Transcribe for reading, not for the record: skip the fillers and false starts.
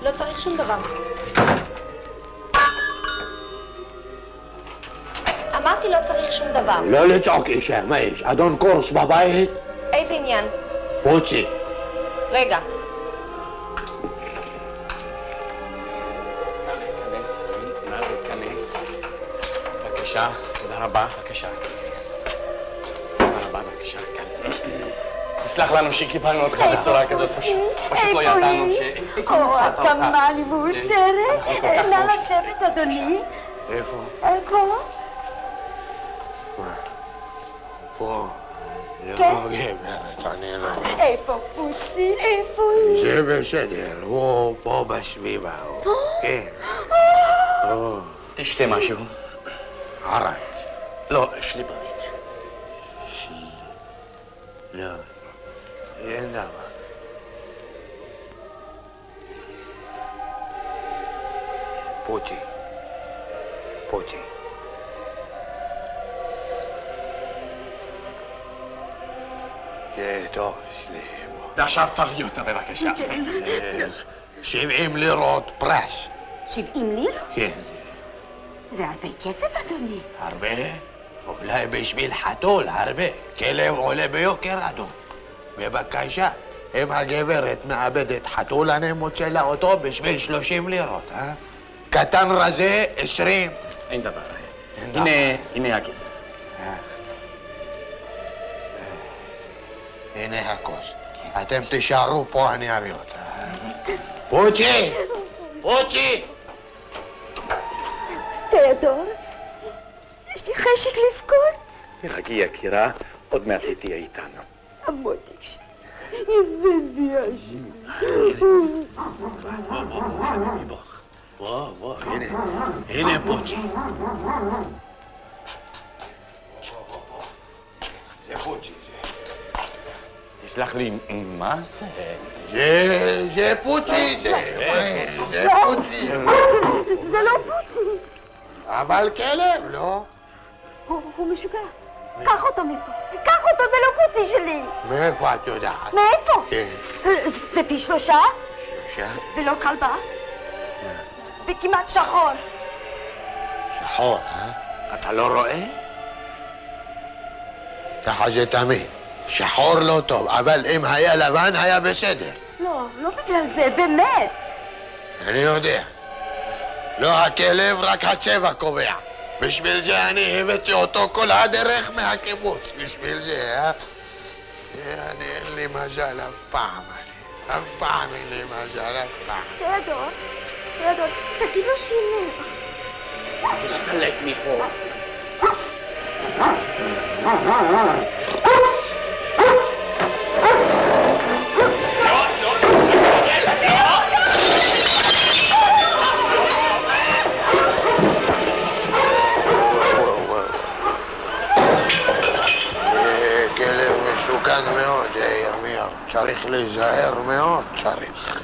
לא צריך שום דבר. אמרתי לא צריך שום דבר. לא לצעוק אישה, מה יש? אדון קורס בבית? איזה עניין? פוצ'י. רגע. להיכנס. בבקשה, תודה רבה. בבקשה, תיכנס. תודה רבה, בבקשה, כאן. תסלח לנו שקיבלנו אותך בצורה כזאת, פשוט לא ידענו ש... או, כמה אני מאושרת. נא לשבת, אדוני. איפה? פה. פה. כן. לא גברת, אני לא... איפה פוצי? איפה היא? זה בסדר, הוא פה בסביבה. פה? כן. תשתה משהו. ערק. לא, שליבוביץ. לא. אין דבר. פוצ'י. פוצ'י. זה טוב, שליבו. ועכשיו תביא אותה בבקשה. 70 לירות פרס. 70 לירות? כן. זה הרבה כסף, אדוני. הרבה? אולי בשביל חתול, הרבה. כלב עולה ביוקר, אדון. בבקשה, אם הגברת מאבדת חתול, אני מוצא לה אותו בשביל 30 לירות, אה? קטן רזה, 20. אין דבר. הנה הכסף. הנה הכוס. אתם תישארו פה, אני אביא אותה. פוצ'י! פוצ'י! תיאדור, יש לי חשק לבכות. תירגעי, יקירה, עוד מעט היא תהיה איתנו. המותק שלי, יבבי השלי. בוא, הנה פוצ'י. זה פוצ'י, זה. תסלח לי, מה זה? זה פוצ'י, זה פוצ'י. זה לא פוצי. אבל כלב, לא? הוא משוגע. קח אותו מפה. קח אותו, זה לא פוצי שלי. מאיפה את יודעת? מאיפה? כן. זה פי 3? 3? ולא כלבה? וכמעט שחור. שחור, אה? אתה לא רואה? ככה זה תמיד. שחור לא טוב, אבל אם היה לבן היה בסדר. לא בגלל זה, באמת. אני יודע. לא הכלב, רק הצבע קובע. בשביל זה אני הבאתי אותו כל הדרך מהקיבוץ. בשביל זה, אה? אין לי מזל אף פעם. אף פעם אין לי מזל אף פעם. תיאדור, תגיד לו שילך. תסתלק מפה. כלב מסוכן מאוד, זה ירמיהו. צריך להיזהר מאוד, צריך.